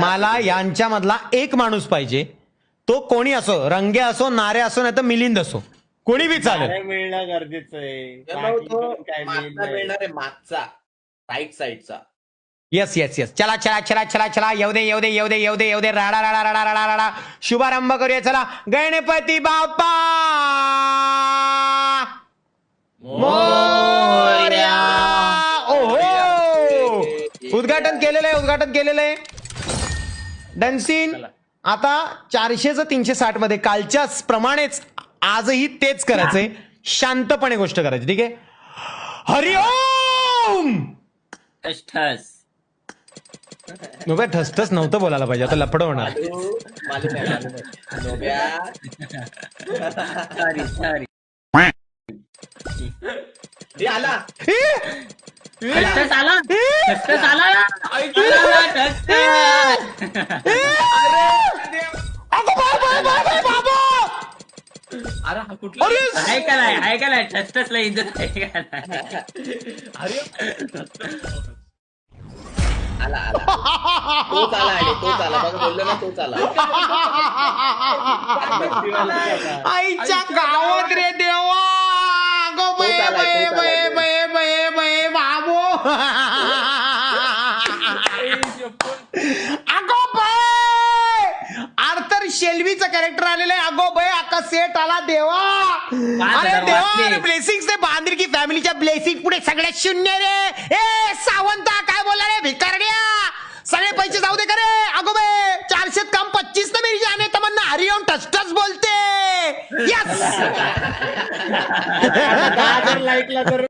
मला यांच्यामधला एक माणूस पाहिजे, तो कोणी असो, रंगे असो, नारे असो, नाही तर मिलिंद असो, कोणी बी चालेल. मिळणं गरजेचं आहे. मिळणार आहे मागचा राईट साईडचा. येस येस येस, चला चला चला चला चला, येऊ दे येऊ दे येऊ दे येऊ दे येऊ दे, राडा राडा राडा राडा राडा, शुभारंभ करूया. चला, गणपती बाप्पा मोरया. ओहो, उद्घाटन केलेलं आहे, उद्घाटन केलेलं आहे. डन्सिन आता 400चं 360 मध्ये कालच्याच प्रमाणेच आजही तेच करायचंय, शांतपणे गोष्ट करायची. ठीक आहे, हरिओम. नव्हे, ठसठस नव्हतं बोलायला पाहिजे, आता लफडं होणार. आईच्या गावात रे देवा, गो बये बये बये बये बये बये बाबो, अगो बये, आर्थर शेल्वीचं कॅरेक्टर आलेलं आहे. अगो बये, आका सेट आला देवा. अरे देवा, ब्लेसिंग से बांद्री की फॅमिलीच्या ब्लेसिंग पुढे सगळ्यात शून्य रे. ए सावंता, काय बोला रे भिकारड्या, सगळे पैसे जाऊ दे करे. अगो बे, 400 काम 25 ना मेरी जाने तमन्ना. हरिओम टच बोलते. यस. लाईकला तर